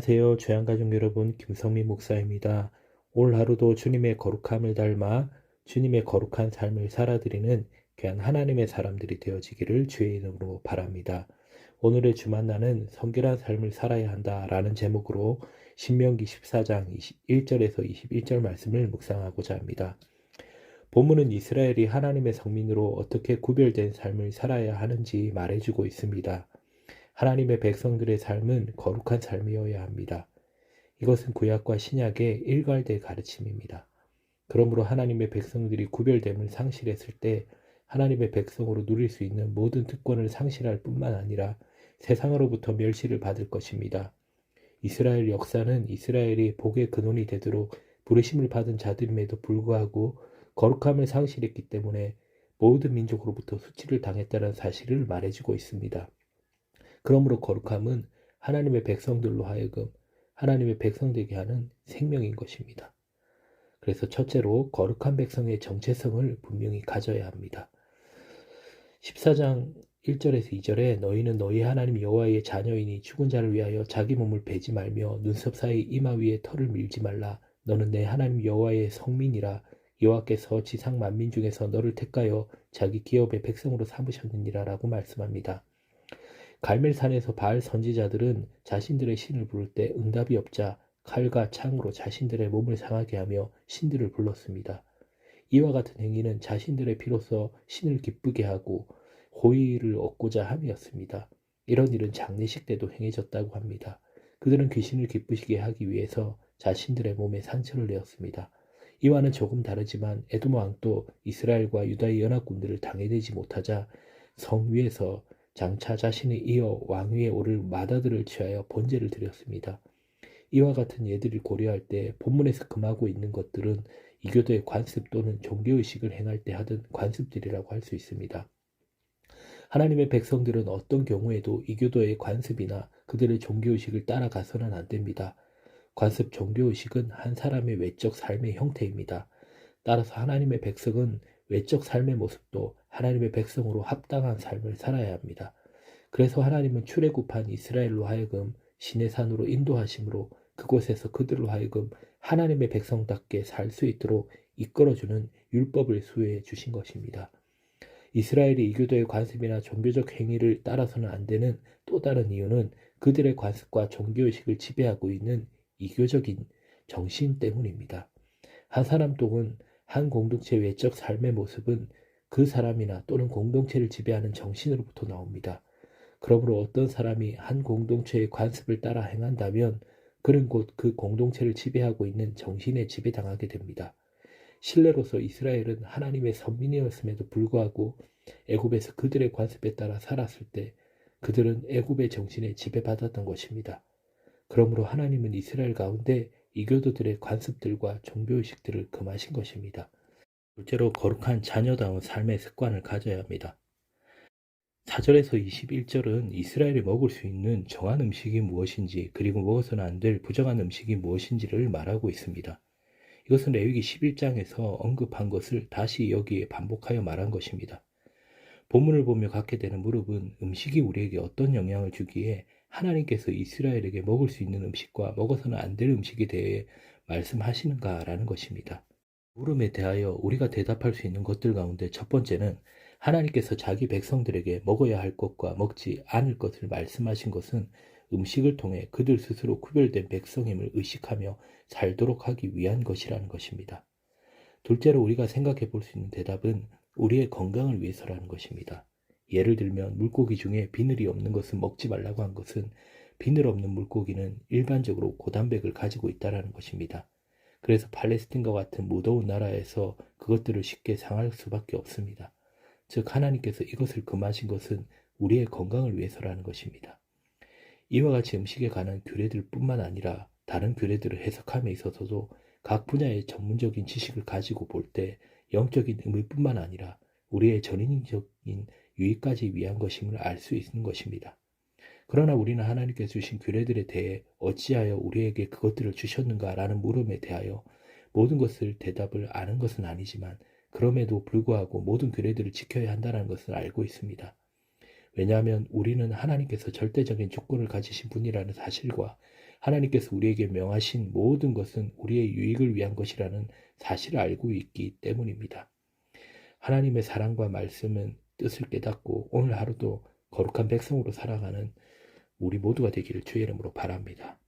안녕하세요. 죄안가족 여러분, 김성민 목사입니다. 오늘 하루도 주님의 거룩함을 닮아 주님의 거룩한 삶을 살아드리는 귀한 하나님의 사람들이 되어지기를 주의 이름으로 바랍니다. 오늘의 주만나는 성결한 삶을 살아야 한다라는 제목으로 신명기 14장 21절에서 21절 말씀을 묵상하고자 합니다. 본문은 이스라엘이 하나님의 성민으로 어떻게 구별된 삶을 살아야 하는지 말해주고 있습니다. 하나님의 백성들의 삶은 거룩한 삶이어야 합니다. 이것은 구약과 신약의 일괄된 가르침입니다. 그러므로 하나님의 백성들이 구별됨을 상실했을 때 하나님의 백성으로 누릴 수 있는 모든 특권을 상실할 뿐만 아니라 세상으로부터 멸시를 받을 것입니다. 이스라엘 역사는 이스라엘이 복의 근원이 되도록 부르심을 받은 자들임에도 불구하고 거룩함을 상실했기 때문에 모든 민족으로부터 수치를 당했다는 사실을 말해주고 있습니다. 그러므로 거룩함은 하나님의 백성들로 하여금 하나님의 백성 되게 하는 생명인 것입니다. 그래서 첫째로 거룩한 백성의 정체성을 분명히 가져야 합니다. 14장 1절에서 2절에 너희는 너희 하나님 여호와의 자녀이니 죽은 자를 위하여 자기 몸을 베지 말며 눈썹 사이 이마 위에 털을 밀지 말라. 너는 내 하나님 여호와의 성민이라. 여호와께서 지상 만민 중에서 너를 택하여 자기 기업의 백성으로 삼으셨느니라 라고 말씀합니다. 갈멜산에서 바알 선지자들은 자신들의 신을 부를 때 응답이 없자 칼과 창으로 자신들의 몸을 상하게 하며 신들을 불렀습니다. 이와 같은 행위는 자신들의 피로써 신을 기쁘게 하고 호의를 얻고자 함이었습니다. 이런 일은 장례식 때도 행해졌다고 합니다. 그들은 귀신을 기쁘시게 하기 위해서 자신들의 몸에 상처를 내었습니다. 이와는 조금 다르지만 에돔 왕도 이스라엘과 유다의 연합군들을 당해내지 못하자 성 위에서 장차 자신이 이어 왕위에 오를 맏아들을 취하여 번제를 드렸습니다. 이와 같은 예들을 고려할 때 본문에서 금하고 있는 것들은 이교도의 관습 또는 종교의식을 행할 때 하던 관습들이라고 할 수 있습니다. 하나님의 백성들은 어떤 경우에도 이교도의 관습이나 그들의 종교의식을 따라가서는 안 됩니다. 관습 종교의식은 한 사람의 외적 삶의 형태입니다. 따라서 하나님의 백성은 외적 삶의 모습도 하나님의 백성으로 합당한 삶을 살아야 합니다. 그래서 하나님은 출애굽한 이스라엘로 하여금 시내산으로 인도하심으로 그곳에서 그들로 하여금 하나님의 백성답게 살 수 있도록 이끌어주는 율법을 수호해 주신 것입니다. 이스라엘이 이교도의 관습이나 종교적 행위를 따라서는 안 되는 또 다른 이유는 그들의 관습과 종교의식을 지배하고 있는 이교적인 정신 때문입니다. 한 사람 또는 한 공동체의 외적 삶의 모습은 그 사람이나 또는 공동체를 지배하는 정신으로부터 나옵니다. 그러므로 어떤 사람이 한 공동체의 관습을 따라 행한다면 그는 곧 그 공동체를 지배하고 있는 정신에 지배당하게 됩니다. 신뢰로서 이스라엘은 하나님의 선민이었음에도 불구하고 애굽에서 그들의 관습에 따라 살았을 때 그들은 애굽의 정신에 지배받았던 것입니다. 그러므로 하나님은 이스라엘 가운데 이교도들의 관습들과 종교의식들을 금하신 것입니다. 둘째로 거룩한 자녀다운 삶의 습관을 가져야 합니다. 4절에서 21절은 이스라엘이 먹을 수 있는 정한 음식이 무엇인지 그리고 먹어서는 안 될 부정한 음식이 무엇인지를 말하고 있습니다. 이것은 레위기 11장에서 언급한 것을 다시 여기에 반복하여 말한 것입니다. 본문을 보며 갖게 되는 물음은 음식이 우리에게 어떤 영향을 주기에 하나님께서 이스라엘에게 먹을 수 있는 음식과 먹어서는 안 될 음식에 대해 말씀하시는가라는 것입니다. 물음에 대하여 우리가 대답할 수 있는 것들 가운데 첫 번째는 하나님께서 자기 백성들에게 먹어야 할 것과 먹지 않을 것을 말씀하신 것은 음식을 통해 그들 스스로 구별된 백성임을 의식하며 살도록 하기 위한 것이라는 것입니다. 둘째로 우리가 생각해 볼 수 있는 대답은 우리의 건강을 위해서라는 것입니다. 예를 들면 물고기 중에 비늘이 없는 것은 먹지 말라고 한 것은 비늘 없는 물고기는 일반적으로 고단백을 가지고 있다는 것입니다. 그래서 팔레스틴과 같은 무더운 나라에서 그것들을 쉽게 상할 수밖에 없습니다. 즉 하나님께서 이것을 금하신 것은 우리의 건강을 위해서라는 것입니다. 이와 같이 음식에 관한 규례들 뿐만 아니라 다른 규례들을 해석함에 있어서도 각 분야의 전문적인 지식을 가지고 볼 때 영적인 의미뿐만 아니라 우리의 전인적인 유익까지 위한 것임을 알 수 있는 것입니다. 그러나 우리는 하나님께서 주신 규례들에 대해 어찌하여 우리에게 그것들을 주셨는가라는 물음에 대하여 모든 것을 대답을 아는 것은 아니지만 그럼에도 불구하고 모든 규례들을 지켜야 한다는 것을 알고 있습니다. 왜냐하면 우리는 하나님께서 절대적인 주권을 가지신 분이라는 사실과 하나님께서 우리에게 명하신 모든 것은 우리의 유익을 위한 것이라는 사실을 알고 있기 때문입니다. 하나님의 사랑과 말씀은 뜻을 깨닫고 오늘 하루도 거룩한 백성으로 살아가는 우리 모두가 되기를 주의 이름으로 바랍니다.